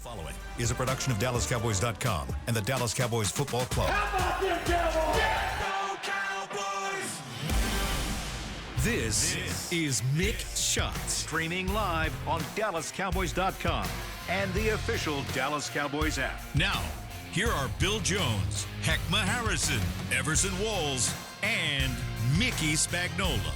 Following is a production of DallasCowboys.com and the Dallas Cowboys Football Club. How about them Cowboys? Yeah, go Cowboys! This is Mick Shots. Streaming live on DallasCowboys.com and the official Dallas Cowboys app. Now, here are Bill Jones, Heckma Harrison, Everson Walls, and Mickey Spagnola.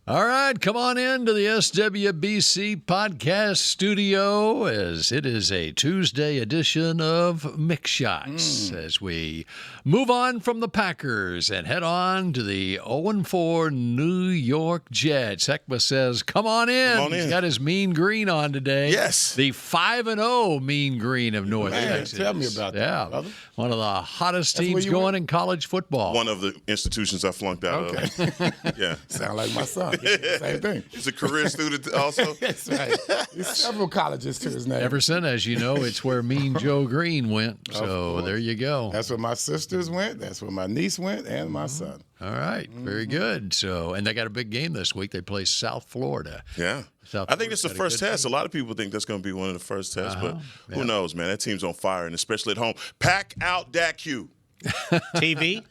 All right, come on in to the SWBC podcast studio as it is a Tuesday edition of Mick Shots as we move on from the Packers and head on to the 0-4 New York Jets. Heckma says, come on in. Come on in. He's got his mean green on today. Yes. The 5-0 mean green of North Texas. Tell me about that, brother. One of the hottest teams going in college football. One of the institutions I flunked out of. Yeah. Sound like my son. Same thing. He's a career student also. That's right. There's several colleges to his name. Everson, as you know, it's where Mean Joe Green went. So there you go. That's where my sisters went. That's where my niece went, and my son. All right, very good. So, and they got a big game this week. They play South Florida. Yeah. I think it's the first test. A lot of people think that's going to be one of the first tests, but who knows, man? That team's on fire, and especially at home. Pack out that Q. TV?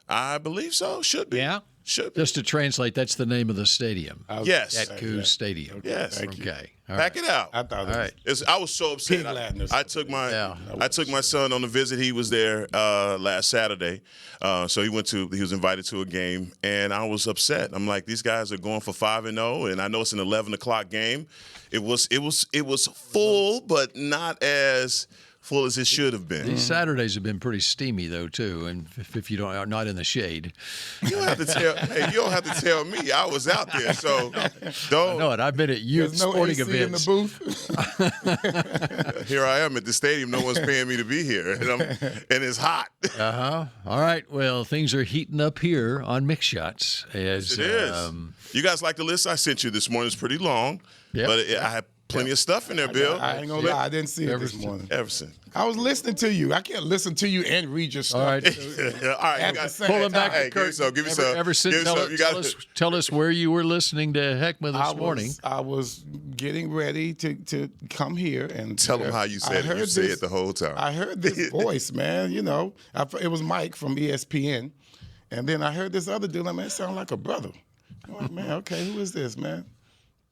I believe so. Should be. Yeah. Should be. Just to translate, that's the name of the stadium. Yes. At Coos Stadium. Yes. Okay. All Pack right. it out. I thought All right. I was so upset. I took my son on a visit. He was there last Saturday, so he was invited to a game, and I was upset. I'm like, these guys are going for 5-0, and I know it's an 11 o'clock game. It was full, but not as full as it should have been. These Saturdays have been pretty steamy though too, and if you are not in the shade, you don't have to tell me. I was out there, so don't. I know it. I've been at youth There's no sporting AC events. in the booth. Here I am at the stadium. No one's paying me to be here, and it's hot. All right. Well, things are heating up here on Mick Shots. As, It is. You guys like the list I sent you this morning? It's pretty long, but I had plenty of stuff in there, Bill. I ain't gonna lie, I didn't see it this morning. Everson. I was listening to you. I can't listen to you and read your stuff. All right. All right, At you got the same Pull him back. Hey, give me some. Give me some. Everson, Give me some. tell us where you were listening to Heckma this morning. I was getting ready to come here and Tell them how you said it. You say it the whole time. I heard this voice, man. You know, it was Mike from ESPN, and then I heard this other dude. Like, man, it sounded like a brother. I'm like, man, okay, who is this, man?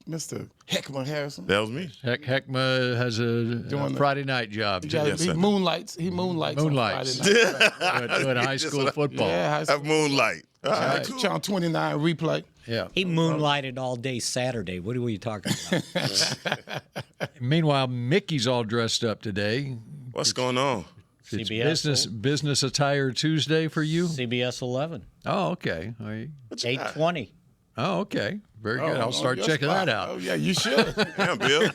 Mr. Heckma Harrison. That was me. Heckma has a Friday night job. He moonlights. He moonlights. Moonlights. On Friday night. Doing high school football. Yeah, high school. Have moonlight. All right, cool. Channel 29 replay. Yeah. He moonlighted all day Saturday. What are you talking about? Meanwhile, Mickey's all dressed up today. What's going on? It's CBS business attire Tuesday for you? CBS 11. Oh, okay. 8:20. Oh, okay. Very good. I'll start checking that out. Oh, yeah, you should. Damn, Bill.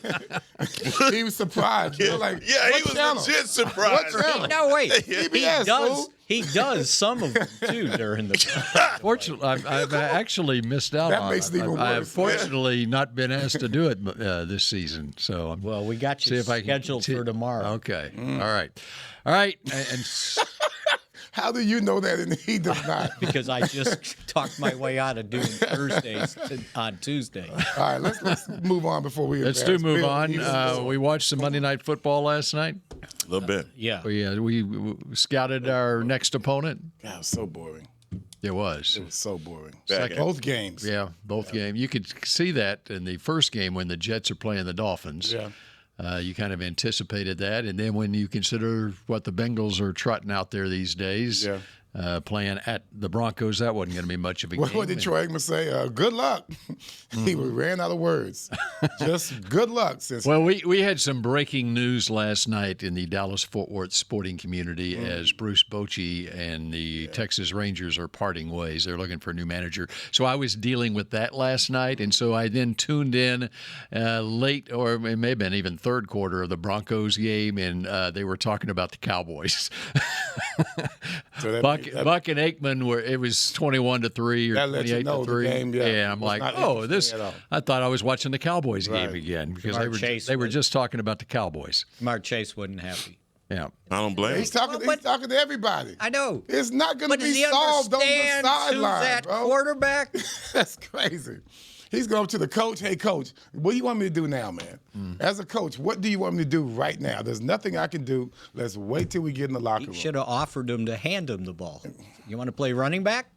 He was surprised. Yeah, Like, yeah, he what was channel? legit surprised. What channel? No, wait. CBS, He does some of them, too, during the Fortunately, I've actually missed out That on makes it even I have worse. fortunately not been asked to do it this season. So, Well, we got see you if I can scheduled for tomorrow. Okay. All right. And How do you know that and he does not? Because I just talked my way out of doing Thursdays on Tuesday. All right, let's move on before we. let's do move Bill, on. We watched some Monday Night Football last night. A little bit. Yeah. We scouted our next opponent. God, it was so boring. It was. It was so boring. Second. Both games. Yeah, both games. You could see that in the first game when the Jets are playing the Dolphins. Yeah. You kind of anticipated that. And then when you consider what the Bengals are trotting out there these days, playing at the Broncos, that wasn't going to be much of a game. What did Troy Aikman say? Good luck. He ran out of words. Just good luck. Well, we had some breaking news last night in the Dallas-Fort Worth sporting community as Bruce Bochy and the Texas Rangers are parting ways. They're looking for a new manager. So I was dealing with that last night, and so I then tuned in late, or it may have been even third quarter of the Broncos game, and they were talking about the Cowboys. So Buck and Aikman were. It was 21-3 or 28-3. Yeah, I'm like, oh, this. I thought I was watching the Cowboys game again because they were just talking about the Cowboys. Mark Chase wasn't happy. Yeah, I don't blame him. He's talking to everybody. I know. It's not going to But does be he solved on the understand sideline, who's that bro. quarterback? That's crazy. He's going up to the coach. Hey, coach, what do you want me to do now, man? As a coach, what do you want me to do right now? There's nothing I can do. Let's wait till we get in the locker room. He should have offered him to hand him the ball. You want to play running back?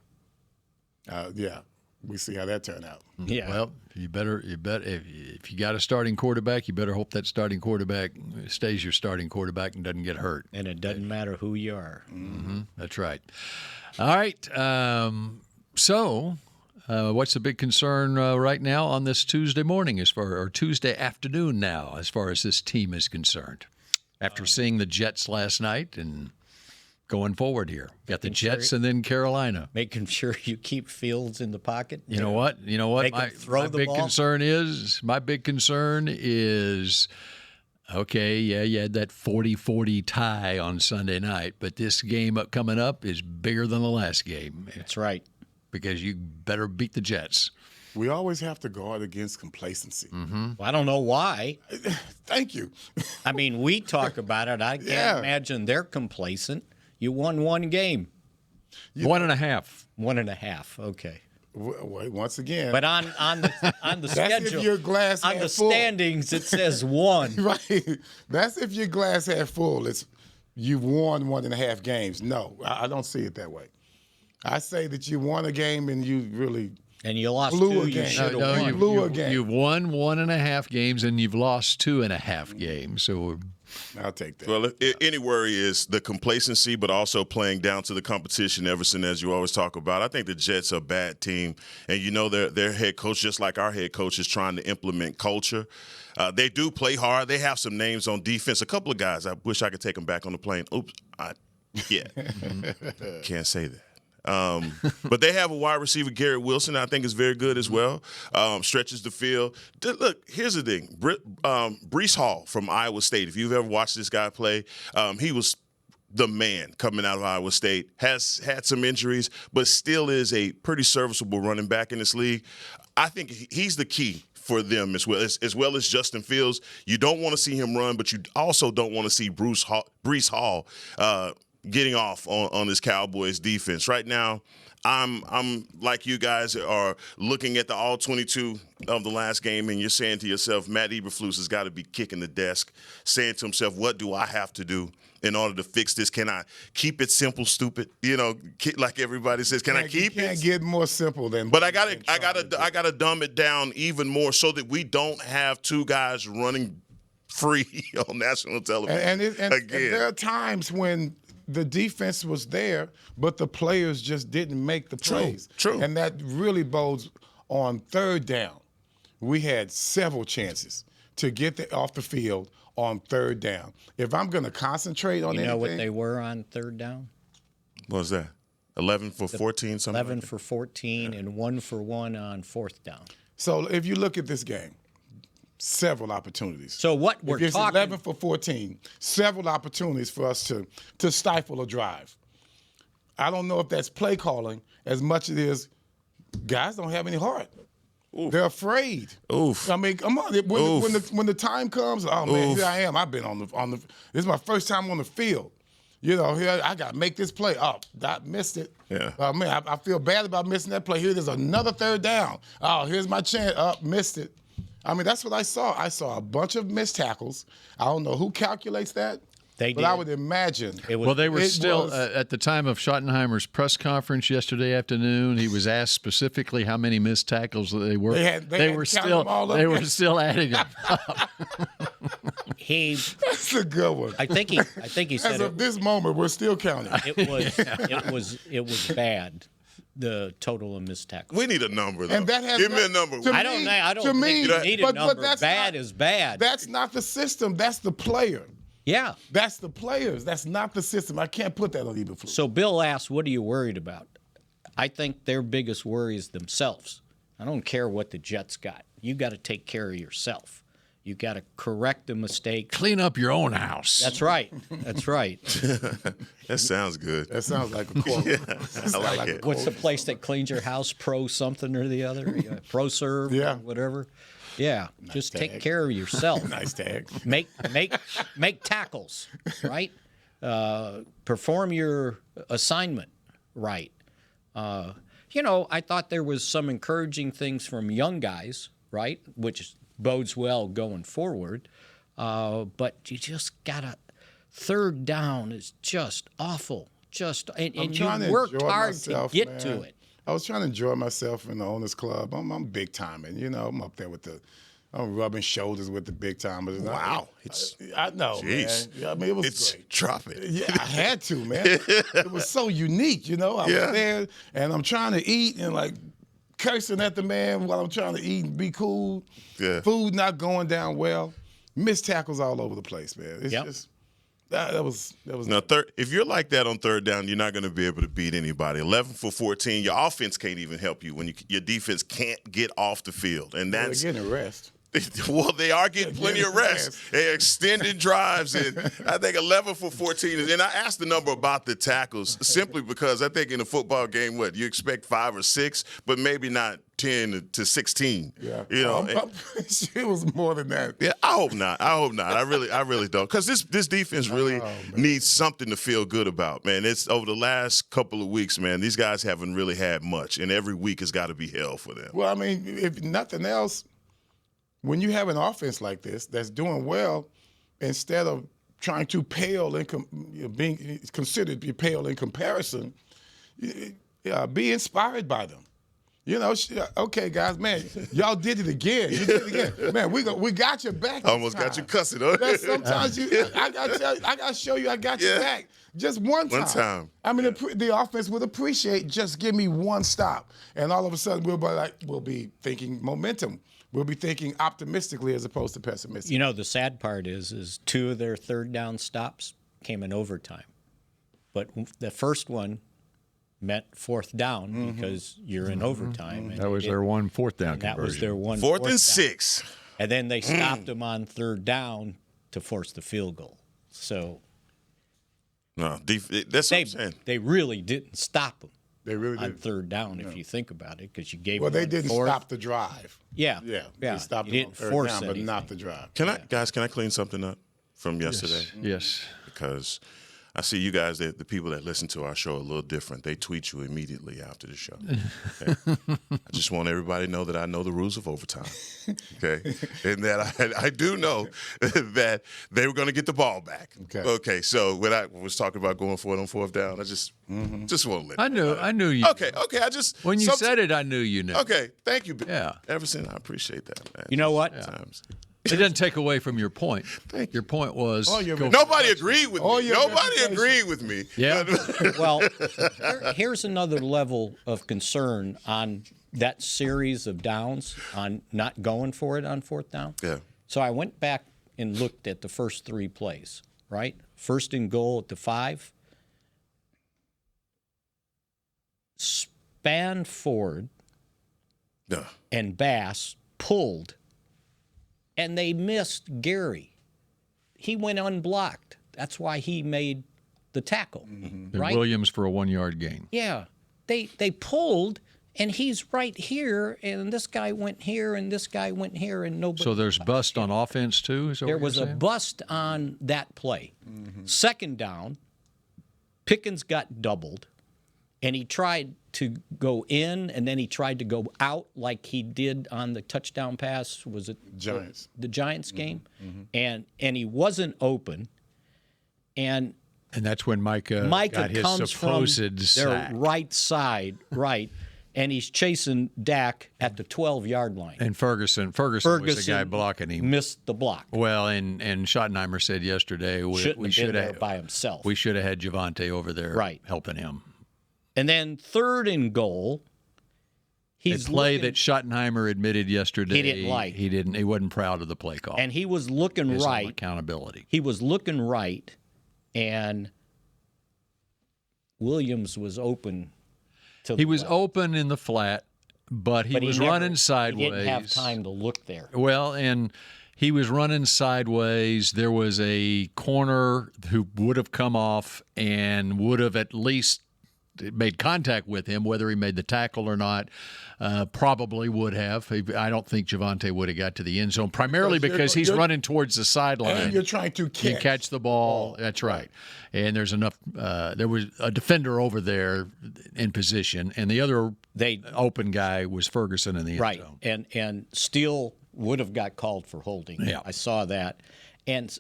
Yeah. We see how that turned out. Yeah. Well, you better if you got a starting quarterback, you better hope that starting quarterback stays your starting quarterback and doesn't get hurt. And it doesn't matter who you are. Mm-hmm. That's right. All right. So, what's the big concern right now on this Tuesday morning, or Tuesday afternoon now, as far as this team is concerned? After seeing the Jets last night and going forward here, got the Jets and then Carolina. Making sure you keep Fields in the pocket. You know what? My big concern is, okay, yeah, you had that 40-40 tie on Sunday night, but this game coming up is bigger than the last game. That's right. Because you better beat the Jets. We always have to guard against complacency. Well, I don't know why. Thank you. I mean, we talk about it. I can't imagine they're complacent. You won one game. 1.5. 1.5. Okay. Wait, once again. But on the schedule, if your glass on the full. Standings, it says 1. Right. That's if your glass half full. It's you've won 1.5 games. No, I don't see it that way. I say that you won a game and you really and you lost blew 2. a game. You should have won. You blew a game. You've won 1.5 games and you've lost 2.5 games. So I'll take that. Well, any worry is the complacency, but also playing down to the competition, Everson, as you always talk about. I think the Jets are a bad team, and you know their head coach, just like our head coach, is trying to implement culture. They do play hard. They have some names on defense. A couple of guys, I wish I could take them back on the plane. Oops, can't say that. But they have a wide receiver, Garrett Wilson, I think is very good as well. Stretches the field. Look, here's the thing. Breece Hall from Iowa State, if you've ever watched this guy play, he was the man coming out of Iowa State. Has had some injuries, but still is a pretty serviceable running back in this league. I think he's the key for them as well as Justin Fields. You don't want to see him run, but you also don't want to see Breece Hall getting off on this Cowboys defense. Right now, I'm like you guys are looking at the all 22 of the last game, and you're saying to yourself, Matt Eberflus has got to be kicking the desk, saying to himself, what do I have to do in order to fix this? Can I keep it simple, stupid? You know, like everybody says, can I keep it? You can't get more simple than. But I gotta dumb it down even more so that we don't have two guys running free on national television. And there are times when the defense was there, but the players just didn't make the plays. True. And that really bodes on third down. We had several chances to get off the field on third down. If I'm going to concentrate on anything. You know what they were on third down? What was that? 11 for 14, something 11 like that? for 14 and 1 for 1 on fourth down. So if you look at this game, several opportunities. So what we're it's talking 11 for 14, several opportunities for us to stifle a drive. I don't know if that's play calling as much as it is guys don't have any heart. Oof. They're afraid. Oof. I mean, come on. When the time comes, oh man, here I am. I've been on the. This is my first time on the field. You know, here I got to make this play. Oh, I missed it. Yeah. Man, I feel bad about missing that play. There's another third down. Oh, here's my chance. Missed it. I mean, that's what I saw. I saw a bunch of missed tackles. I don't know who calculates that. But I would imagine. They were still at the time of Schottenheimer's press conference yesterday afternoon. He was asked specifically how many missed tackles they were. They were still adding them up. That's a good one. I think he said as of this moment, we're still counting. It was bad. The total of missed tackles. We need a number, though. And that has Give me a number. I don't think you need a number. Bad is bad. That's not the system. That's the player. Yeah. That's the players. That's not the system. I can't put that on Eberflus. So Bill asked, what are you worried about? I think their biggest worry is themselves. I don't care what the Jets got. You got to take care of yourself. You got to correct the mistake. Clean up your own house. That's right. That's right. That sounds good. That sounds like a quote. Yeah, I like it. What's the place that cleans your house? Pro something or the other? ProServe? Yeah. Or whatever. Yeah. Nice just tag. take care of yourself. Nice tag. Make tackles, right? Perform your assignment right. I thought there was some encouraging things from young guys, right, which bodes well going forward. But you just got to – third down is just awful. And you worked hard to get to it. I was trying to enjoy myself in the Owners Club. I'm big timing. I'm up there I'm rubbing shoulders with the big timers. Wow. I know, geez. man. I mean, it was great. Drop it. Yeah, I had to, man. It was so unique, I was there, and I'm trying to eat and, cursing at the man while I'm trying to eat and be cool. Yeah. Food not going down well. Missed tackles all over the place, man. It's just that was. Now, if you're like that on third down, you're not going to be able to beat anybody. 11 for 14, your offense can't even help you when your defense can't get off the field, and that's they're getting a rest. Well, they are getting plenty of rest. They're extended drives, and I think 11 for 14. And I asked the number about the tackles simply because I think in a football game, you expect 5 or 6, but maybe not 10 to 16. Yeah, I'm pretty sure it was more than that. Yeah, I hope not. I really don't, because this defense really needs something to feel good about, man. It's over the last couple of weeks, man. These guys haven't really had much, and every week has got to be hell for them. Well, I mean, if nothing else, when you have an offense like this that's doing well, instead of trying to pale and being considered to be pale in comparison, be inspired by them. Okay, guys, man, y'all did it again. You did it again, man. We got your back. Almost got you cussing. Huh? Sometimes I gotta show you I got your back. Just one time. One time. I mean, the offense would appreciate just give me one stop, and all of a sudden we'll be thinking momentum. We'll be thinking optimistically as opposed to pessimistically. The sad part is 2 of their third down stops came in overtime. But the first one meant fourth down because you're in overtime. And that was their one fourth down conversion. That was their one fourth and down. 6. And then they stopped them on third down to force the field goal. So no, that's what I'm saying. They really didn't stop them. They really on did. third down, if you think about it, because you gave them. Well, they didn't fourth. Stop the drive. Yeah. They stopped them on third down, but not the drive. Can I clean something up from yesterday? Yes. Because I see you guys, the people that listen to our show, are a little different. They tweet you immediately after the show. Okay? I just want everybody to know that I know the rules of overtime. Okay, and that I do know that they were going to get the ball back. Okay. So when I was talking about going for it on fourth down, I just want to let. I knew you. Okay. When you said it, I knew you knew. Okay. Thank you. Yeah. Everson, I appreciate that, man. You know what? Sometimes. It doesn't take away from your point. Your point was nobody agreed with me. Nobody agreed with me. Yeah. Well, here's another level of concern on that series of downs on not going for it on fourth down. Yeah. So I went back and looked at the first 3 plays, right? First and goal at the 5. Spanford and Bass pulled. And they missed Gary. He went unblocked. That's why he made the tackle. And right? Williams for a 1-yard gain. Yeah. They pulled, and he's right here, and this guy went here, and this guy went here, and nobody. So there's bust on offense, too? There was a bust on that play. Second down, Pickens got doubled, and he tried to go in, and then he tried to go out like he did on the touchdown pass. Was it Giants? The Giants game, and he wasn't open, and that's when Micah got his comes supposed from sack. Their right side, right, and he's chasing Dak at the 12-yard line. And Ferguson was the guy blocking him. Missed the block. Well, and Schottenheimer said yesterday we should have been there by himself. We should have had Javante over there helping him. And then third and goal, he's a play that Schottenheimer admitted yesterday he didn't like. He wasn't proud of the play call. And he was looking right. Accountability. He was looking right, and Williams was open. He was open in the flat, but he was running sideways. He didn't have time to look there. Well, and he was running sideways. There was a corner who would have come off and would have at least made contact with him, whether he made the tackle or not. Probably would have. I don't think Javonte would have got to the end zone, primarily because he's running towards the sideline. And you're trying to catch the ball. That's right. And there's enough. There was a defender over there in position, and the other open guy was Ferguson in the end zone. Right, and Steele would have got called for holding. Yeah. I saw that. And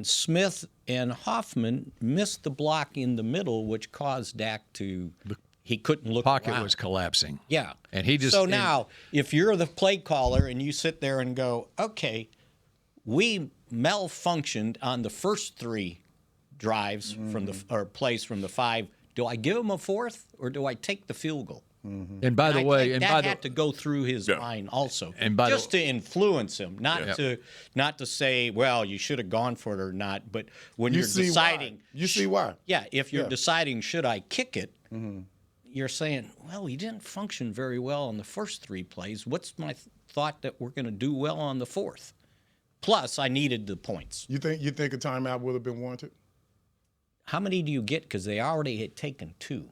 Smith and Hoffman missed the block in the middle, which caused Dak to he couldn't look pocket around. Was collapsing. Yeah. And he just So now, if you're the play caller and you sit there and go, okay, we malfunctioned on the first 3 drives from the plays from the 5. Do I give him a 4th or do I take the field goal? And by the way, that had to go through his mind also, and just to influence him, not to say, well, you should have gone for it or not. But when you're deciding, you see why? Yeah, if you're deciding should I kick it, you're saying, well, he didn't function very well on the first 3 plays. What's my thought that we're going to do well on the 4th? Plus, I needed the points. You think a timeout would have been warranted? How many do you get? Because they already had taken 2.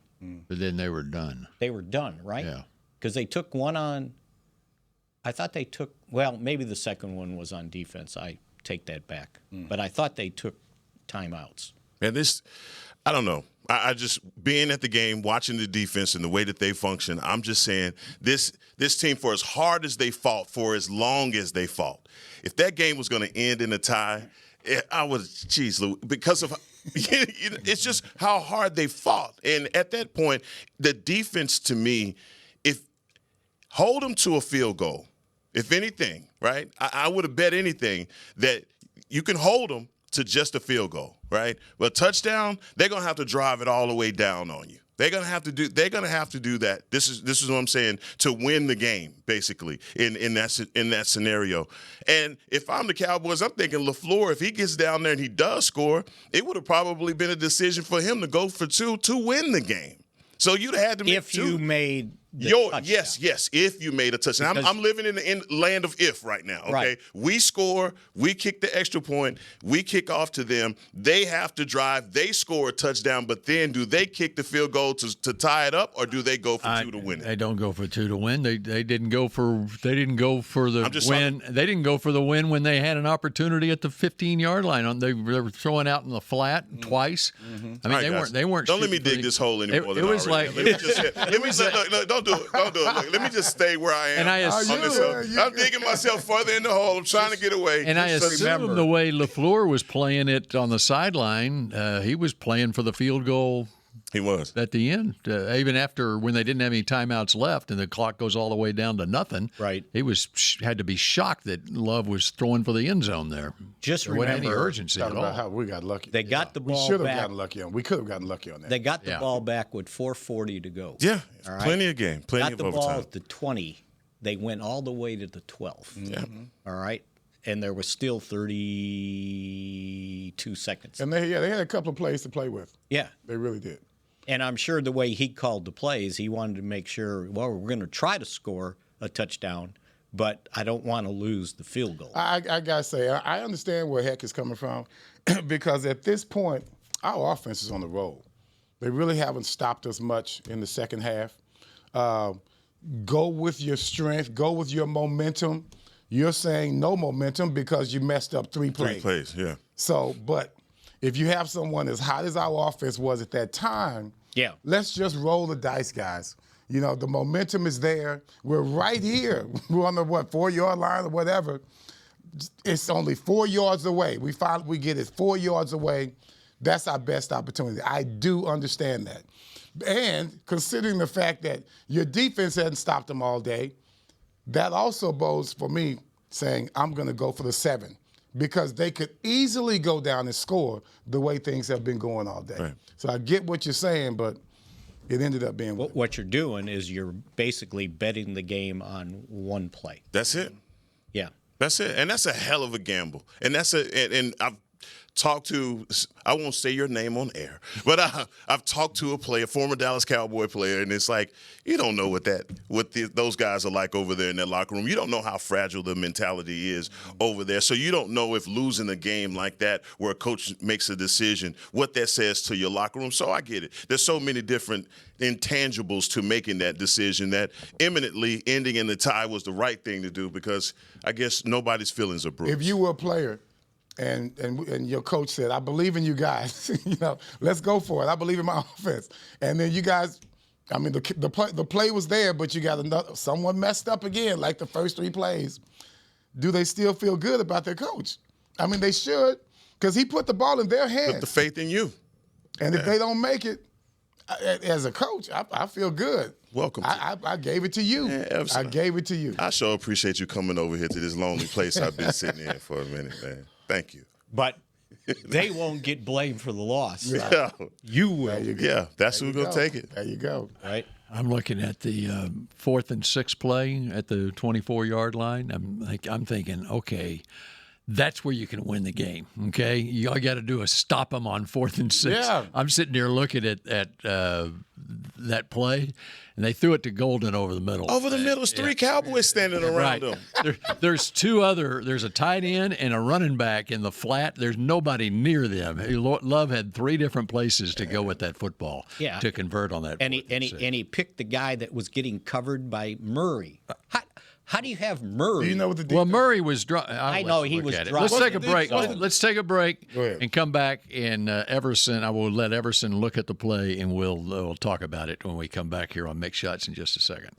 But then they were done. They were done, right? Yeah. Because they took one on. I thought they took. Well, maybe the second one was on defense. I take that back. But I thought they took timeouts. And I don't know. I just being at the game, watching the defense and the way that they function. I'm just saying this team, for as hard as they fought, for as long as they fought, if that game was going to end in a tie, I was, geez, Lou, because of. It's just how hard they fought. And at that point, the defense, to me, hold them to a field goal. If anything, right? I would have bet anything that you can hold them to just a field goal, right? But touchdown, they're gonna have to drive it all the way down on you. They're gonna have to do that. This is what I'm saying, to win the game, basically, in that scenario. And if I'm the Cowboys, I'm thinking LaFleur, if he gets down there and he does score, it would have probably been a decision for him to go for 2 to win the game. So you'd have had to make if 2. You made yes, if you made a touchdown. I'm living in the land of if right now, okay? Right. We score, we kick the extra point, we kick off to them, they have to drive, they score a touchdown, but then do they kick the field goal to tie it up, or do they go for 2 to win it? They don't go for 2 to win. They didn't go for the win. They didn't go for the win when they had an opportunity at the 15-yard line. They were throwing out in the flat twice. I mean, they weren't. Don't let me dig this hole anymore. It was like. Let me just don't do it. Look, let me just stay where I am. And I I'm digging myself further in the hole. I'm trying to get away. And I assume the way LaFleur was playing it on the sideline, he was playing for the field goal. He was. At the end, even after when they didn't have any timeouts left and the clock goes all the way down to nothing. Right. He had to be shocked that Love was throwing for the end zone there. Just there wasn't any remember, urgency at all. About how we got lucky. They got the ball We should have back. gotten lucky on. We could have gotten lucky on that. They got the ball back with 4:40 to go. Yeah, all right? plenty of game, plenty of overtime. Got the ball at the 20. They went all the way to the 12. Yeah. All right. And there was still 32 seconds. And they had a couple of plays to play with. Yeah. They really did. And I'm sure the way he called the plays, he wanted to make sure, well, we're going to try to score a touchdown, but I don't want to lose the field goal. I got to say, I understand where Heck is coming from because at this point, our offense is on the roll. They really haven't stopped us much in the second half. Go with your strength. Go with your momentum. You're saying no momentum because you messed up 3 plays. 3 plays, yeah. So, but if you have someone as hot as our offense was at that time, let's just roll the dice, guys. You know, the momentum is there. We're right here. We're on the, 4-yard line or whatever. It's only 4 yards away. We get it 4 yards away. That's our best opportunity. I do understand that. And considering the fact that your defense hadn't stopped them all day, that also bodes for me saying I'm going to go for the 7. Because they could easily go down and score the way things have been going all day. Right. So I get what you're saying, but it ended up being what you're doing is you're basically betting the game on 1 play. That's it. Yeah. That's it. And that's a hell of a gamble. And talked to, I won't say your name on air, but I've talked to a player, former Dallas Cowboy player, and it's like, you don't know what those guys are like over there in that locker room. You don't know how fragile the mentality is over there. So you don't know if losing a game like that where a coach makes a decision, what that says to your locker room. So I get it. There's so many different intangibles to making that decision that imminently ending in the tie was the right thing to do, because I guess nobody's feelings are bruised. If you were a player and your coach said, I believe in you guys, let's go for it. I believe in my offense. And then you guys, I mean, the play was there, but you got someone messed up again, like the first 3 plays. Do they still feel good about their coach? I mean, they should, because he put the ball in their hands. Put the faith in you. And if they don't make it, as a coach, I feel good. Welcome. I gave it to you. Yeah, I gave it to you. I sure appreciate you coming over here to this lonely place I've been sitting in for a minute, man. Thank you. But they won't get blamed for the loss. Yeah. You will. Yeah, that's who's going to take it. There you go. Right. I'm looking at the 4th and 6 play at the 24-yard line. I'm thinking, okay, that's where you can win the game, okay? All you got to do is stop them on 4th and 6. Yeah. I'm sitting there looking at that play, and they threw it to Golden over the middle. Over the middle, there's 3 Cowboys standing around them. There's there's a tight end and a running back in the flat. There's nobody near them. Love had 3 different places to go with that football to convert on that. And he picked the guy that was getting covered by Murray. How do you have Murray? Do you know what the defense? Well, Murray was I know he was dropped. Let's take a break. Let's take a break ahead. and come back. And Everson, I will let Everson look at the play, and we'll talk about it when we come back here on Mick Shots in just a second.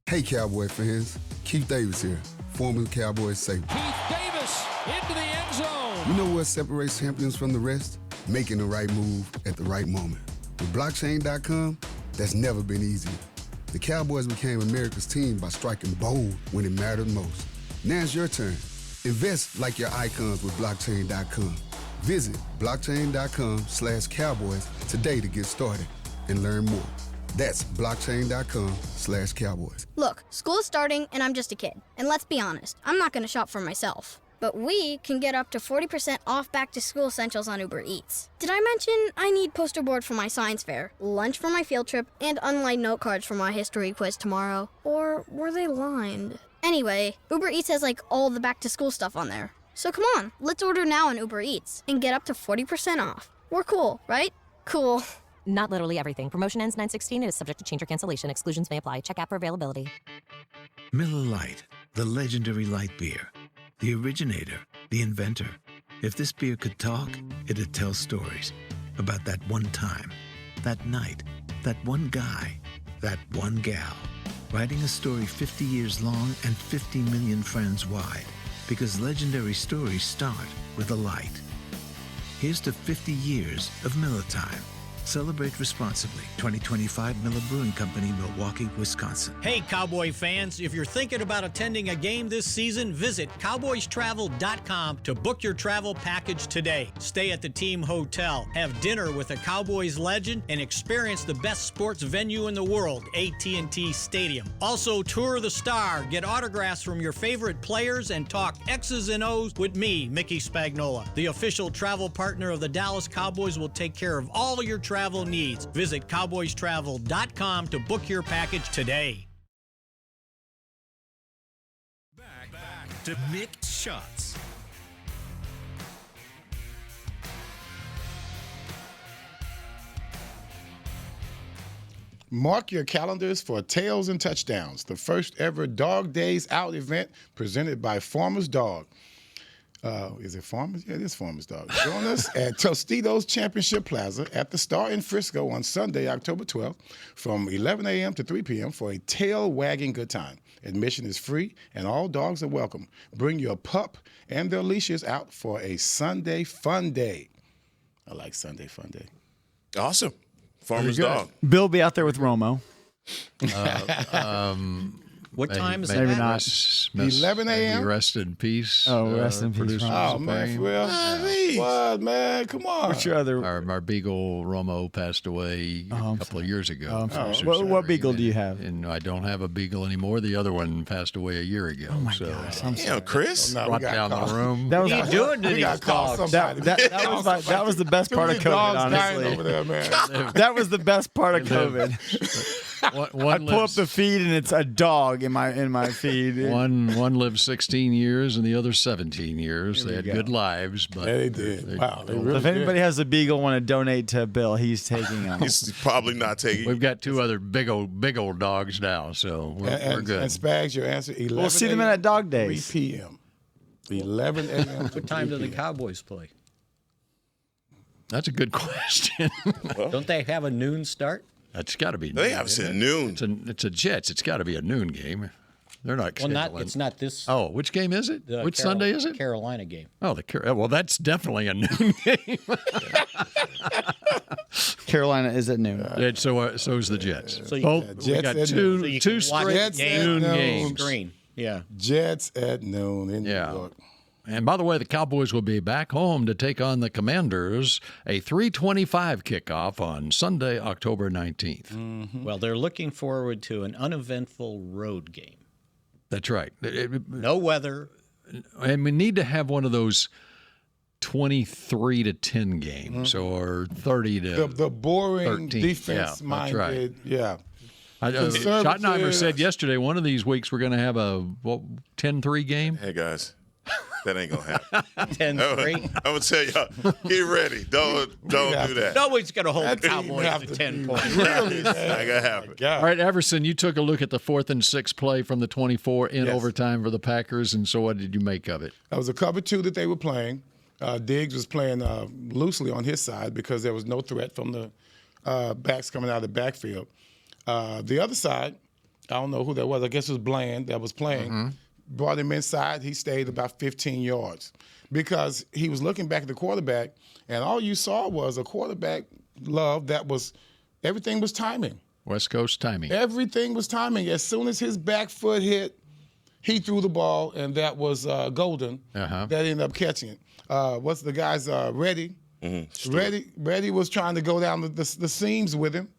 Hey, Cowboy fans. Keith Davis here, former Cowboys safety. Keith Davis into the end zone. You know what separates champions from the rest? Making the right move at the right moment. With blockchain.com, that's never been easier. The Cowboys became America's team by striking bold when it mattered most. Now it's your turn. Invest like your icons with blockchain.com. Visit blockchain.com/Cowboys today to get started and learn more. That's blockchain.com/Cowboys. Look, school is starting and I'm just a kid. And let's be honest, I'm not going to shop for myself. But we can get up to 40% off back-to-school essentials on Uber Eats. Did I mention I need poster board for my science fair, lunch for my field trip, and unlined note cards for my history quiz tomorrow? Or were they lined? Anyway, Uber Eats has all the back-to-school stuff on there. So come on, let's order now on Uber Eats and get up to 40% off. We're cool, right? Cool. Not literally everything. Promotion ends 9/16. It is subject to change or cancellation. Exclusions may apply. Check app for availability. Miller Lite, the legendary light beer. The originator, the inventor. If this beer could talk, it'd tell stories about that one time, that night, that one guy, that one gal. Writing a story 50 years long and 50 million friends wide. Because legendary stories start with a light. Here's to 50 years of Miller Time. Celebrate responsibly. 2025 Miller Brewing Company, Milwaukee, Wisconsin. Hey, Cowboy fans, if you're thinking about attending a game this season, visit cowboystravel.com to book your travel package today. Stay at the team hotel, have dinner with a Cowboys legend, and experience the best sports venue in the world, AT&T Stadium. Also, tour the Star, get autographs from your favorite players, and talk X's and O's with me, Mickey Spagnola. The official travel partner of the Dallas Cowboys will take care of all your travel needs. Visit cowboystravel.com to book your package today. Back to Mick Shots. Mark your calendars for Tails and Touchdowns, the first ever Dog Days Out event presented by Farmer's Dog. Is it Farmers? Yeah, it is Farmers Dog. Join us at Tostitos Championship Plaza at the Star in Frisco on Sunday, October 12th from 11 a.m. to 3 p.m. for a tail-wagging good time. Admission is free, and all dogs are welcome. Bring your pup and their leashes out for a Sunday fun day. I like Sunday fun day. Awesome. Farmer's Dog. Bill will be out there with Romo. What time is maybe that? not. 11 a.m.? Rest in peace. Oh, rest in peace. Producer Oh, man, for real? What, man? Come on. What's your other? Our beagle Romo passed away a couple of years ago. What beagle do you have? And I don't have a beagle anymore. The other one passed away a year ago. Oh my so gosh! Damn, Chris. brought down the room. That was What are you doing to these dogs? that was the best part of COVID. Honestly, over there, man. that was the best part of COVID. I pull up the feed and it's a dog in my feed. One lived 16 years and the other 17 years. They had good lives, but yeah, they did. Wow, they really if anybody has a beagle want to donate to Bill, he's taking them. He's probably not taking. We've got two other big old dogs now, so we're good. And Spags, your answer: 11. We'll see them in at dog days. 3 p.m. 11 a.m. What time do the Cowboys play? That's a good question. Don't they have a noon start? That's got to be. They have said noon. It's a Jets. It's got to be a noon game. They're not. Well, it's not this. Oh, which game is it? Which Sunday is it? Carolina game. Oh, well, that's definitely a noon game. Carolina is at noon. So is the Jets. So we got two straight noon games. Screen. Yeah. Jets at noon in New York. And by the way, the Cowboys will be back home to take on the Commanders, a 3:25 kickoff on Sunday, October 19th. Mm-hmm. Well, they're looking forward to an uneventful road game. That's right. No weather. And we need to have one of those 23-10 games or 30 to the boring 13. defense-minded. Right. Yeah. Schottenheimer said yesterday one of these weeks we're going to have a 10-3 game. Hey, guys. That ain't gonna happen. 10-3. I'm gonna tell y'all, get ready. Don't do that. Nobody's gonna hold the Cowboys to 10 points. Really, not gonna happen. All right, Everson, you took a look at the 4th and 6 play from the 24 in overtime for the Packers, and so what did you make of it? That was a cover 2 that they were playing. Diggs was playing loosely on his side because there was no threat from the backs coming out of the backfield. The other side, I don't know who that was. I guess it was Bland that was playing. Mm-hmm. Brought him inside. He stayed about 15 yards because he was looking back at the quarterback, and all you saw was a quarterback love that was everything was timing. West Coast timing. Everything was timing. As soon as his back foot hit, he threw the ball, and that was Golden that ended up catching it. What's the guy's Reddy? Mm-hmm. Reddy was trying to go down the seams with him,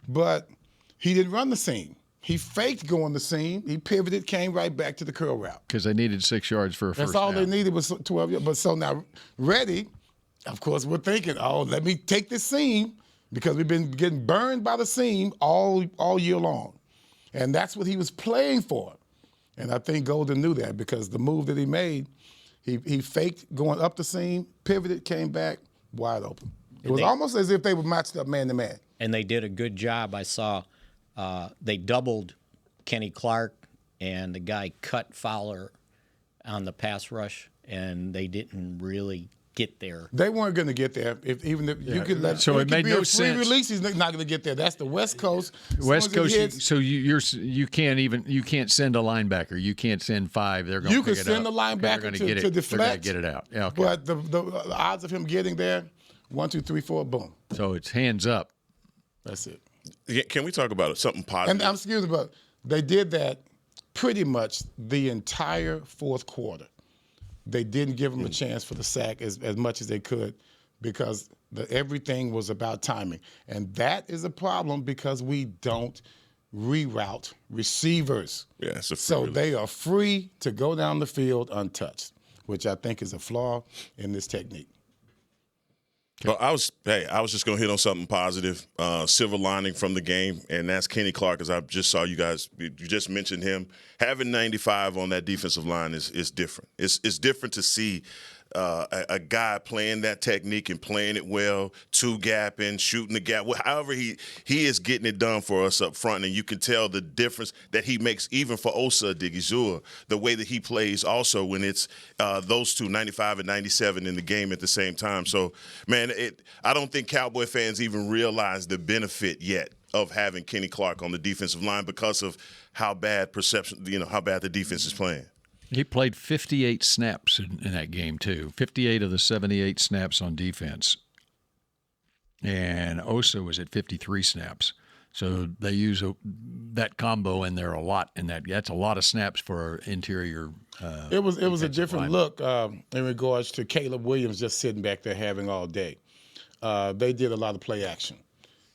but he didn't run the seam. He faked going the seam. He pivoted, came right back to the curl route. Because they needed 6 yards for a first That's all down. they needed was 12 yards. But so now, Reddy, of course, we're thinking, let me take this seam because we've been getting burned by the seam all year long. And that's what he was playing for. And I think Golden knew that because the move that he made, he faked going up the seam, pivoted, came back, wide open. It was almost as if they were matched up man to man. And they did a good job. I saw they doubled Kenny Clark and the guy cut Fowler on the pass rush, and they didn't really get there. They weren't going to get there. Even if you could let so it made no sense. Free release, he's not going to get there. That's the West Coast. West Coast. So you can't send a linebacker. You can't send 5. They're going to you pick could it send up. a linebacker to deflect. They're going to get it out. Yeah, okay. But the odds of him getting there, 1, 2, 3, 4, boom. So it's hands up. That's it. Can we talk about something positive? And excuse me, but they did that pretty much the entire fourth quarter. They didn't give him a chance for the sack as much as they could because everything was about timing. And that is a problem because we don't reroute receivers. Yeah, so they are free to go down the field untouched, which I think is a flaw in this technique. Well, I was just going to hit on something positive, silver lining from the game, and that's Kenny Clark, as I just saw you guys, you just mentioned him. Having 95 on that defensive line is different. It's different to see a guy playing that technique and playing it well, two-gapping, shooting the gap. However, he is getting it done for us up front, and you can tell the difference that he makes even for Osa Odighizuwa, the way that he plays also when it's those two, 95 and 97, in the game at the same time. So, man, I don't think Cowboy fans even realize the benefit yet of having Kenny Clark on the defensive line because of how bad how bad the defense is playing. He played 58 snaps in that game, too. 58 of the 78 snaps on defense. And Osa was at 53 snaps. So they use that combo in there a lot, and that's a lot of snaps for interior. It was a different lineman. look in regards to Caleb Williams just sitting back there having all day. They did a lot of play action.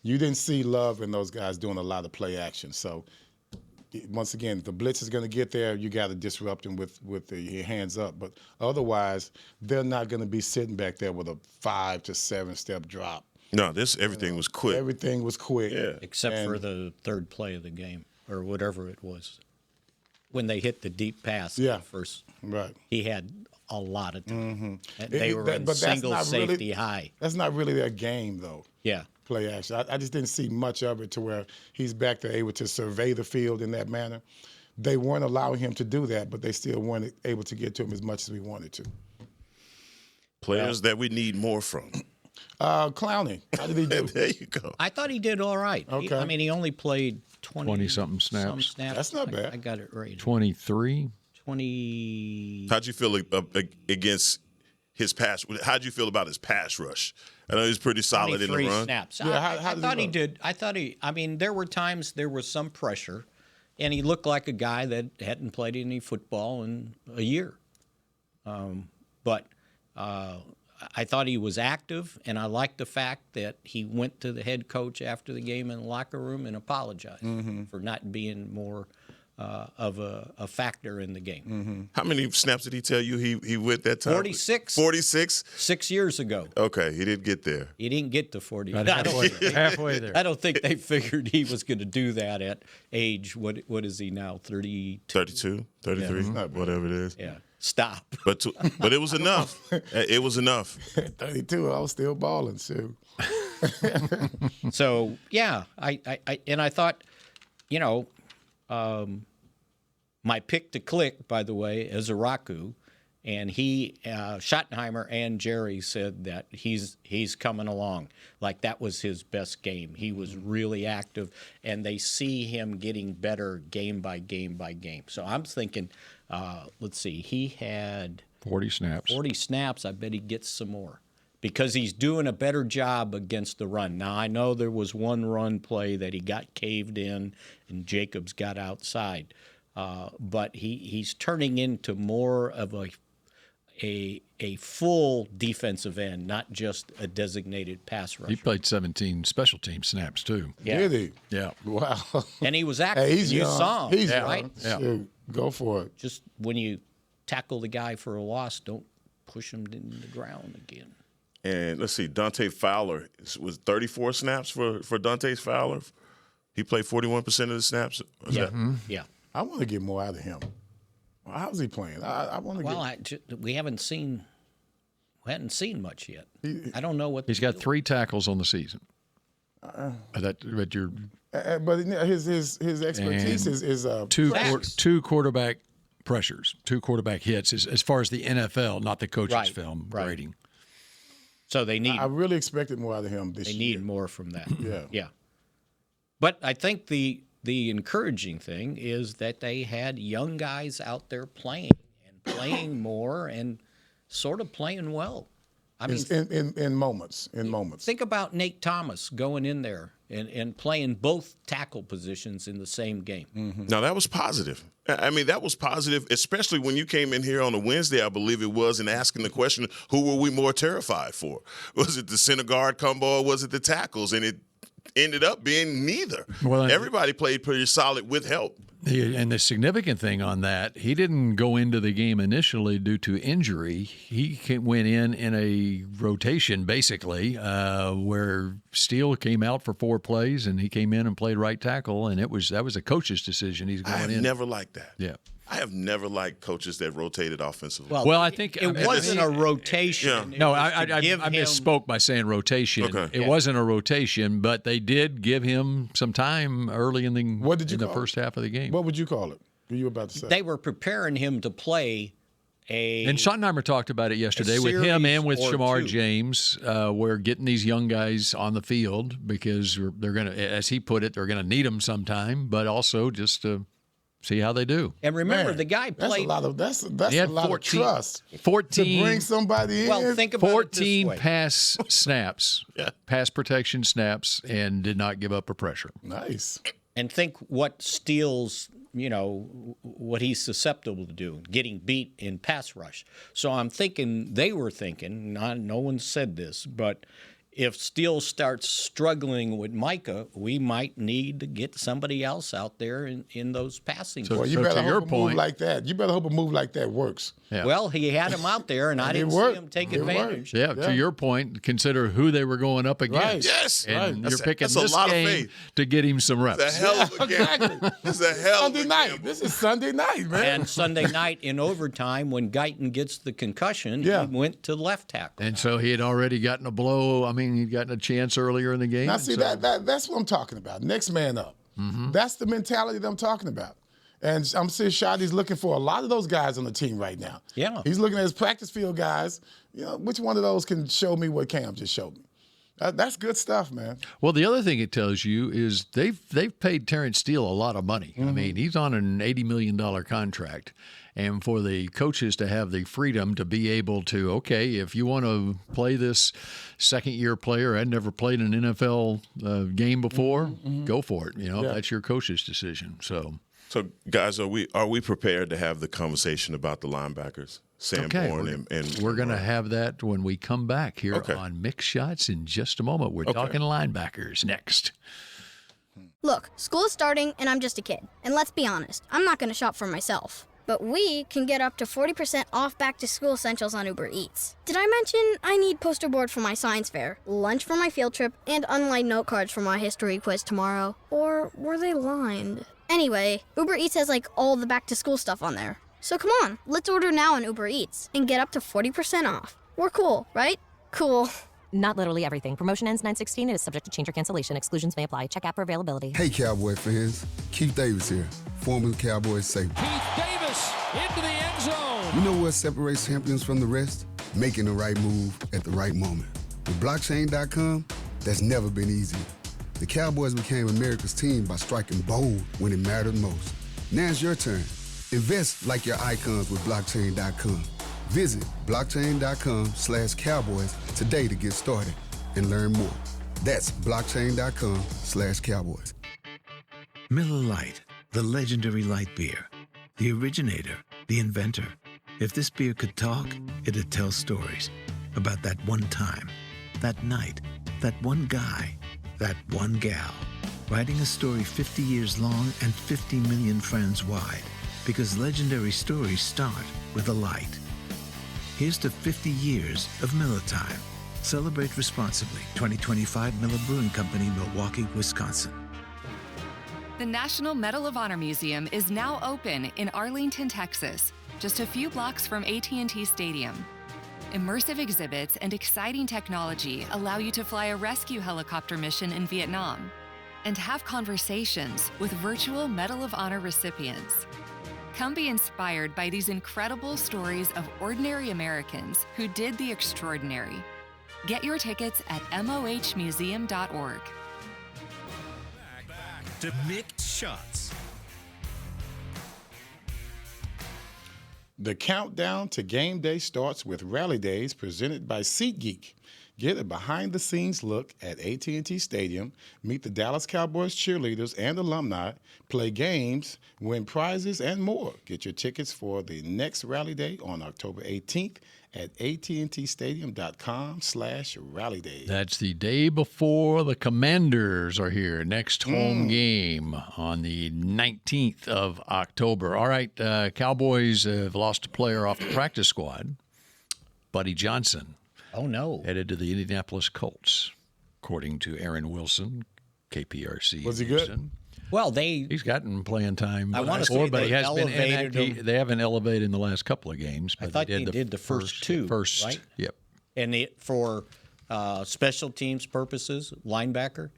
You didn't see Love and those guys doing a lot of play action. So once again, if the blitz is going to get there, you got to disrupt them with your hands up. But otherwise, they're not going to be sitting back there with a 5 to 7 step drop. No, everything was quick. Everything was quick. Yeah. Except for the third play of the game, or whatever it was. When they hit the deep pass first. Right. He had a lot of time. Mm-hmm. They were in single safety high. That's not really their game, though. Yeah. Play action. I just didn't see much of it to where he's back there able to survey the field in that manner. They weren't allowing him to do that, but they still weren't able to get to him as much as we wanted to. Players that we need more from. Clowney. How did he do? There you go. I thought he did all right. Okay. He only played 20-something snaps. That's not bad. I got it right. 23. 20. How'd you feel against his pass? How'd you feel about his pass rush? I know he's pretty solid in the run. Snaps. Yeah, I thought he did. I mean, there were times there was some pressure, and he looked like a guy that hadn't played any football in a year. But I thought he was active, and I liked the fact that he went to the head coach after the game in the locker room and apologized for not being more of a factor in the game. Mm-hmm. How many snaps did he tell you he went that time? 46. 46? 6 years ago. Okay, he didn't get there. He didn't get to 40. Halfway there. I don't think they figured he was going to do that at age, what is he now, 32? 32, 33, whatever it is. Yeah. Stop. But it was enough. It was enough. 32, I was still balling, too. So, yeah, I thought, my pick to click, by the way, is Araku, and Schottenheimer and Jerry said that he's coming along. Like that was his best game. He was really active, and they see him getting better game by game by game. So I'm thinking, let's see, he had 40 snaps. 40 snaps. I bet he gets some more because he's doing a better job against the run. Now, I know there was one run play that he got caved in and Jacobs got outside. But he's turning into more of a full defensive end, not just a designated pass rusher. He played 17 special team snaps, too. Yeah. Did he? Yeah. Wow. And he was active. Hey, he's you young. saw him, He's right? young. Yeah. Shoot, go for it. Just when you tackle the guy for a loss, don't push him in the ground again. And let's see, Dante Fowler was 34 snaps for Dante Fowler. He played 41% of the snaps. Yeah. I want to get more out of him. How's he playing? I want to get. We hadn't seen much yet. I don't know what he's got 3 tackles on the season. But his expertise is two quarterback pressures, 2 quarterback hits as far as the NFL, not the coach's film grading. So they need. I really expected more out of him this year. They need more from that. Yeah. But I think the encouraging thing is that they had young guys out there playing more and sort of playing well. I mean, in moments. Think about Nate Thomas going in there and playing both tackle positions in the same game. Mm-hmm. Now, that was positive. I mean, that was positive, especially when you came in here on a Wednesday, I believe it was, and asking the question, who were we more terrified for? Was it the center guard combo or was it the tackles? And it ended up being neither. Well, everybody played pretty solid with help. And the significant thing on that, he didn't go into the game initially due to injury. He went in a rotation, basically, where Steele came out for 4 plays, and he came in and played right tackle, and that was a coach's decision. He's going in. I have never liked that. Yeah. I have never liked coaches that rotated offensively. Well, I think it wasn't a rotation. Yeah. No, I misspoke by saying rotation. Okay. It wasn't a rotation, but they did give him some time early in the first half of the game. What would you call it? What were you about to say? They were preparing him to play and Schottenheimer talked about it yesterday with him and with Shamar James. We're getting these young guys on the field because they're going to, as he put it, they're going to need them sometime, but also just to See how they do. And remember, the guy played. That's a lot of trust. 14 to bring somebody in. Well, think about 14 it this way. pass snaps, pass protection snaps, and did not give up a pressure. Nice. And think what Steele's, what he's susceptible to do, getting beat in pass rush. So I'm thinking, they were thinking, no one said this, but if Steele starts struggling with Micah, we might need to get somebody else out there in those passing. Well, you better hope a move like that. You better hope a move like that works. Yeah. Well, he had him out there, and I didn't see him take advantage. Yeah, to your point, consider who they were going up against. Right. Yes. And you're picking that's this a lot game of faith. to get him some reps. It's a hell of a game. Exactly. It's a hell of a Sunday night. gamble. This is Sunday night, man. And Sunday night in overtime, when Guyton gets the concussion, he went to left tackle. And so he had already gotten a blow. I mean, he'd gotten a chance earlier in the game. Now, see, that's what I'm talking about. Next man up. Mm-hmm. That's the mentality that I'm talking about. And I'm seeing Schotty's looking for a lot of those guys on the team right now. Yeah. He's looking at his practice field guys. Which one of those can show me what Cam just showed me? That's good stuff, man. Well, the other thing it tells you is they've paid Terrence Steele a lot of money. I mean, he's on an $80 million contract. And for the coaches to have the freedom to be able to, okay, if you want to play this second-year player, I'd never played an NFL game before, go for it. That's your coach's decision. So, guys, are we prepared to have the conversation about the linebackers? Sanborn and we're going to have that when we come back here on Mick Shots in just a moment. We're talking linebackers next. Look, school is starting, and I'm just a kid. And let's be honest, I'm not going to shop for myself. But we can get up to 40% off back-to-school essentials on Uber Eats. Did I mention I need poster board for my science fair, lunch for my field trip, and unlined note cards for my history quiz tomorrow? Or were they lined? Anyway, Uber Eats has all the back-to-school stuff on there. So come on, let's order now on Uber Eats and get up to 40% off. We're cool, right? Cool. Not literally everything. Promotion ends 9/16 and is subject to change or cancellation. Exclusions may apply. Check app for availability. Hey, Cowboy fans. Keith Davis here, former Cowboys safety. Keith Davis into the end zone. You know what separates champions from the rest? Making the right move at the right moment. With blockchain.com, that's never been easier. The Cowboys became America's team by striking bold when it mattered most. Now it's your turn. Invest like your icons with blockchain.com. Visit blockchain.com/Cowboys today to get started and learn more. That's blockchain.com/Cowboys. Miller Lite, the legendary light beer. The originator, the inventor. If this beer could talk, it'd tell stories about that one time, that night, that one guy, that one gal. Writing a story 50 years long and 50 million friends wide. Because legendary stories start with a light. Here's to 50 years of Miller Time. Celebrate responsibly. 2025 Miller Brewing Company, Milwaukee, Wisconsin. The National Medal of Honor Museum is now open in Arlington, Texas, just a few blocks from AT&T Stadium. Immersive exhibits and exciting technology allow you to fly a rescue helicopter mission in Vietnam and have conversations with virtual Medal of Honor recipients. Come be inspired by these incredible stories of ordinary Americans who did the extraordinary. Get your tickets at mohmuseum.org. Back to Mick Shots. The countdown to game day starts with Rally Days presented by SeatGeek. Get a behind-the-scenes look at AT&T Stadium, meet the Dallas Cowboys cheerleaders and alumni, play games, win prizes, and more. Get your tickets for the next Rally Day on October 18th at AT&TStadium.com/rallyday. That's the day before the Commanders are here. Next home game on the 19th of October. All right, Cowboys have lost a player off the practice squad, Buddy Johnson. Oh, no. Headed to the Indianapolis Colts, according to Aaron Wilson, KPRC. Was he Houston. good? Well, he's gotten playing time I want to before, say but they he has been elevated him. they haven't elevated in the last couple of games. But I thought they did the first two, right? Yep. And for special teams purposes, linebacker.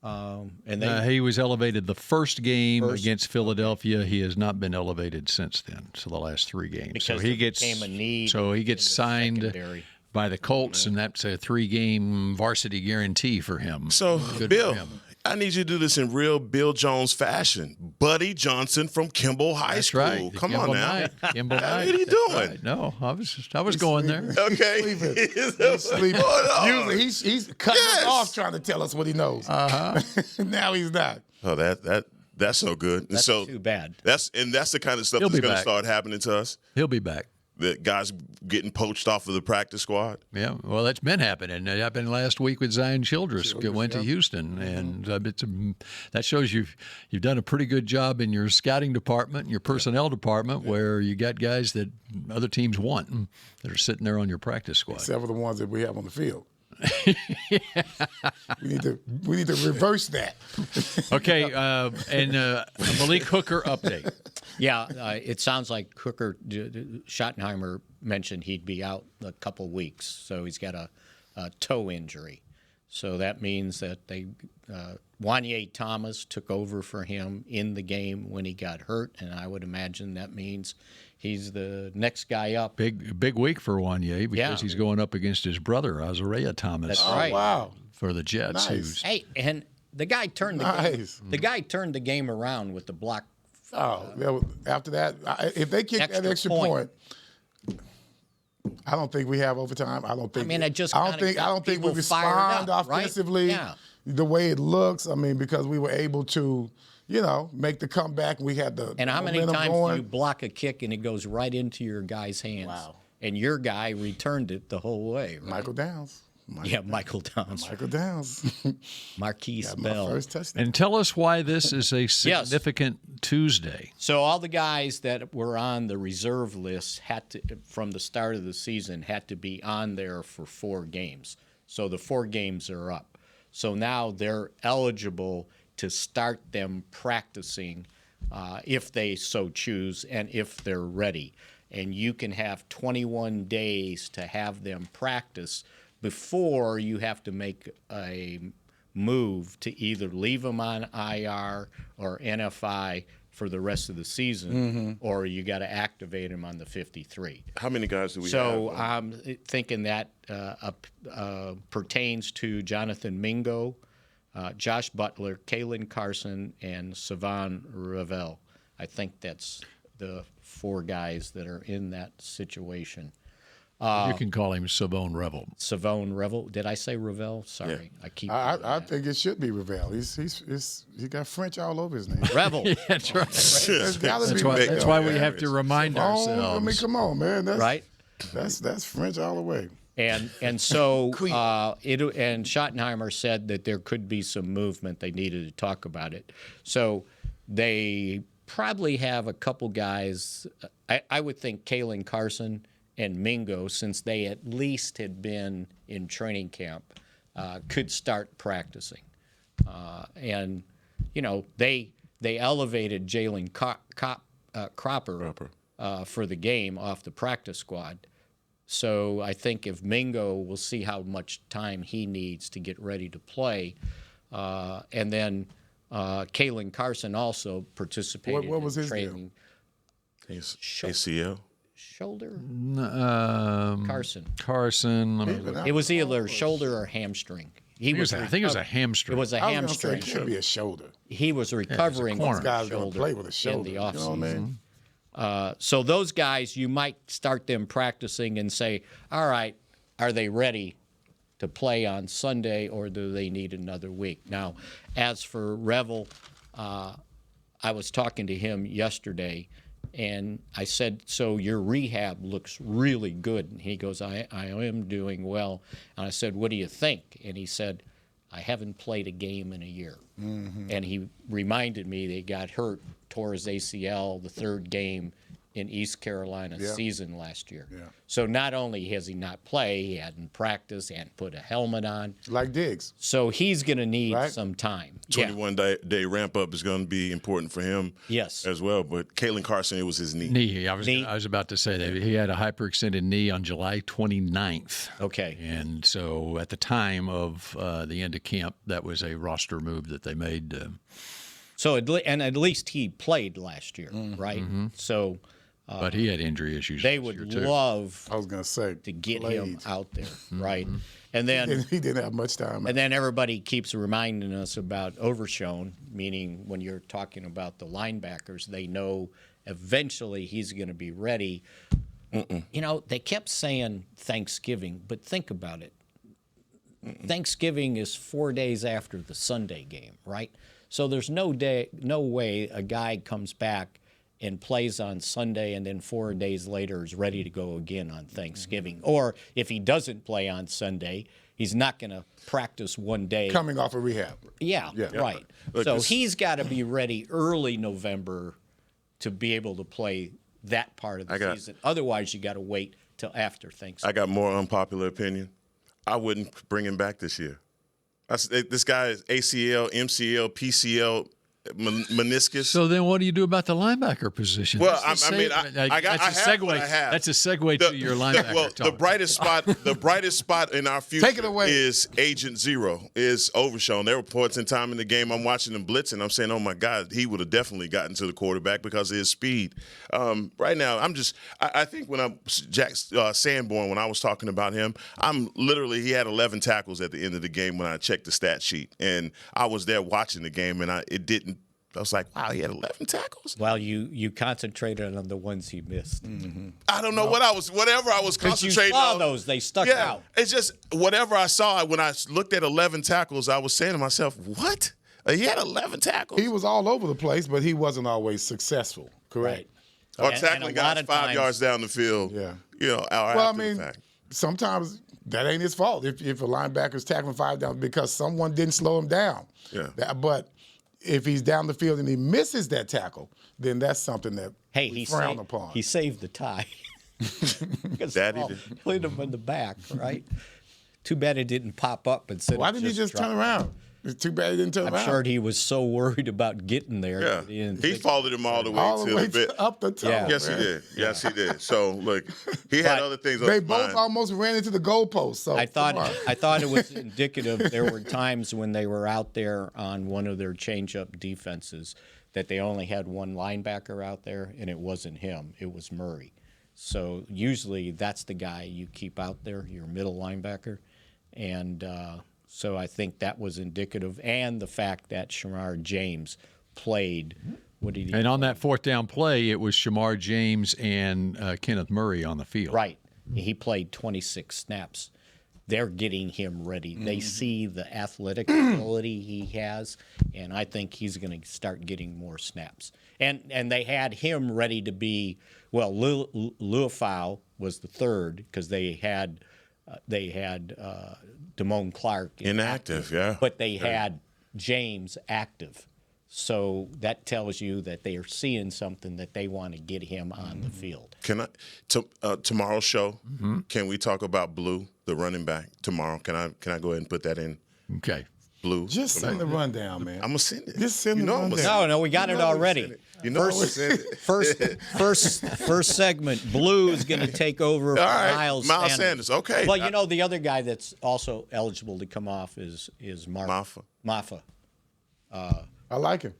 And he was elevated the first game against Philadelphia. He has not been elevated since then. So the last three games. Because so he gets became a need. So he gets signed secondary. by the Colts, and that's a 3-game varsity guarantee for him. So, Good Bill, for him. I need you to do this in real Bill Jones fashion. Buddy Johnson from Kimball High School. Right. Come Kimball on now. Knight. Kimball What are Knight. you doing? Right. No, I was going there. Okay. He's sleeping. Usually he's cutting us off trying to tell us what he knows. Now he's not. Oh, that's so good. That's so too bad. That's the kind of stuff He'll that's be going to back. start happening to us. He'll be back. That guys getting poached off of the practice squad. Yeah, well, that's been happening. It happened last week with Zion Childress. Went to Houston, and that shows you've done a pretty good job in your scouting department, and your personnel department, where you got guys that other teams want that are sitting there on your practice squad. Except for the ones that we have on the field. We need to reverse that. Okay, and Malik Hooker update. Yeah, it sounds like Hooker, Schottenheimer mentioned he'd be out a couple weeks, so he's got a toe injury. So that means that Wanye Thomas took over for him in the game when he got hurt, and I would imagine that means he's the next guy up. Big week for Wanye because he's going up against his brother, Azariah Thomas. That's right. Wow. For the Jets. Nice. Hey, and the guy turned the game, turned the game around with the block. After that, if they kick that extra point, I don't think we have overtime. I don't think we respond offensively the way it looks. I mean, because we were able to, make the comeback. We had the and how many times going. do you block a kick and it goes right into your guy's hands? Wow. And your guy returned it the whole way. Right? Michael Downs. Michael Downs. Michael Downs. Marquise Bell. First touchdown. And tell us why this is a significant Tuesday. So all the guys that were on the reserve list from the start of the season, had to be on there for 4 games. So the 4 games are up. So now they're eligible to start them practicing if they so choose and if they're ready. And you can have 21 days to have them practice before you have to make a move to either leave them on IR or NFI for the rest of the season, or you got to activate them on the 53. How many guys do we have? So I'm thinking that pertains to Jonathan Mingo, Josh Butler, Kalen Carson, and Savon Ravel. I think that's the 4 guys that are in that situation. You can call him Savone Revel. Savone Revel. Did I say Ravel? Sorry, yeah. I think it should be Ravel. He got French all over his name. Revel. Yeah, that's right. That's why we have to remind ourselves. I mean, come on, man. Right. That's French all the way. And so and Schottenheimer said that there could be some movement. They needed to talk about it. So they probably have a couple guys. I would think Kalen Carson and Mingo, since they at least had been in training camp, could start practicing. And, they elevated Jalen Cropper for the game off the practice squad. So I think if Mingo, we'll see how much time he needs to get ready to play. And then Kalen Carson also participated what was in his training. ACL? Shoulder? Carson. It was either shoulder or hamstring. I think it was a hamstring. It was a hamstring. It should be a shoulder. He was recovering from guys the going shoulder to play with a shoulder. in the You know what I offseason. mean? So those guys, you might start them practicing and say, all right, are they ready to play on Sunday, or do they need another week? Now, as for Revel, I was talking to him yesterday, and I said, so your rehab looks really good. And he goes, I am doing well. And I said, what do you think? And he said, I haven't played a game in a year. Mm-hmm. And he reminded me that he got hurt, tore his ACL the 3rd game in East Carolina season last year. Yeah. So not only has he not played, he hadn't practiced, he hadn't put a helmet on. Like Diggs. So he's going to need some time. 21-day ramp-up is going to be important for him as well. But Kalen Carson, it was his knee. I was about to say that. He had a hyperextended knee on July 29th. Okay. And so at the time of the end of camp, that was a roster move that they made. So at least he played last year, right? Mm-hmm. So... but he had injury issues. They would love, I was going to say, to get him out there, right? And then he didn't have much time. And then everybody keeps reminding us about Overshown, meaning when you're talking about the linebackers, they know eventually he's going to be ready. You know, they kept saying Thanksgiving, but think about it. Thanksgiving is 4 days after the Sunday game, right? So there's no way a guy comes back and plays on Sunday and then 4 days later is ready to go again on Thanksgiving. Or if he doesn't play on Sunday, he's not going to practice one day. Coming off of rehab. Yeah. Right. Look, so he's got to be ready early November to be able to play that part of the season. Otherwise, you got to wait till after Thanksgiving. I got more unpopular opinion. I wouldn't bring him back this year. This guy is ACL, MCL, PCL, meniscus. So then, what do you do about the linebacker position? Well, I mean, that's a segue to your linebacker. Well, talk. the brightest spot in our future Take it away. is Agent Zero, is Overshown. There were points in time in the game I'm watching him blitzing. I'm saying, oh my God, he would have definitely gotten to the quarterback because of his speed. Right now, I think when Jack Sanborn, when I was talking about him, he had 11 tackles at the end of the game when I checked the stat sheet, and I was there watching the game, and I was like, wow, he had 11 tackles. Well, you concentrated on the ones he missed. Mm-hmm. I don't know whatever I was concentrating on. You saw those, they stuck out. It's just whatever I saw when I looked at 11 tackles, I was saying to myself, what? He had 11 tackles. He was all over the place, but he wasn't always successful, correct? Right. Or tackling guys 5 yards down the field. Yeah. After the fact. Sometimes that ain't his fault if a linebacker's tackling 5 down because someone didn't slow him down. Yeah. But if he's down the field and he misses that tackle, then that's something that we frown upon. He saved the tie. Daddy did. Hit him in the back, right? Too bad it didn't pop up and said. Why didn't he just turn around? It's too bad he didn't turn around. I'm sure he was so worried about getting there. Yeah. He followed him all the way up the top. Yeah. Yes, he did. Yes, he did. So, look, he had other things on his mind. They both almost ran into the goalpost. So I thought it was indicative. There were times when they were out there on one of their change-up defenses that they only had one linebacker out there, and it wasn't him. It was Murray. So usually that's the guy you keep out there, your middle linebacker. And so I think that was indicative, and the fact that Shamar James played. And on that fourth down play, it was Shamar James and Kenneth Murray on the field. Right. He played 26 snaps. They're getting him ready. Mm-hmm. They see the athletic ability he has, and I think he's going to start getting more snaps. And they had him ready to be, well, Luafau was the third because they had Damone Clark inactive, yeah. But they had James active. So that tells you that they are seeing something that they want to get him on the field. Can I tomorrow's show? Mm-hmm. Can we talk about Blue, the running back, tomorrow? Can I go ahead and put that in? Okay. Blue. Just send the rundown, man. I'm gonna send it. Just send the rundown. No, we got it already. First segment. Blue is going to take over for Miles Sanders. Okay. Well, the other guy that's also eligible to come off is Maffa. I like him.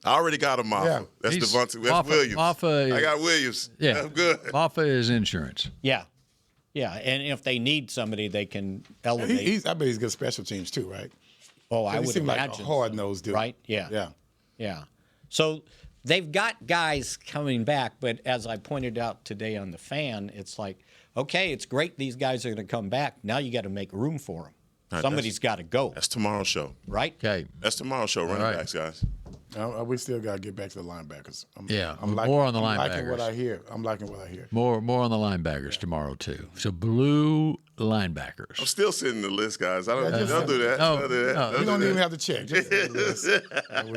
I already got a Maffa. Yeah. That's Devontae. That's Williams. I got Williams. Yeah. That's good. Maffa is insurance. Yeah. Yeah, and if they need somebody, they can elevate. I bet he's good special teams too, right? Oh, I would imagine. Like a hard-nosed dude. Right? Yeah. So they've got guys coming back, but as I pointed out today on the Fan, it's like, okay, it's great these guys are going to come back. Now you got to make room for them. Right, somebody's got to go. That's tomorrow's show. Right? Okay. That's tomorrow's show, running backs, guys. We still got to get back to the linebackers. More on the linebackers. I'm liking what I hear. More on the linebackers tomorrow, too. So Blue linebackers. I'm still sitting the list, guys. Don't do that. No, you don't even have to check. Just send the list.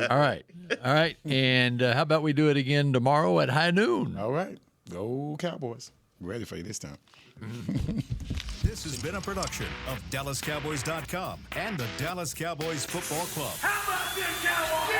All right. And how about we do it again tomorrow at high noon? All right. Go Cowboys. We're ready for you this time. This has been a production of DallasCowboys.com and the Dallas Cowboys Football Club. How about this, Cowboys?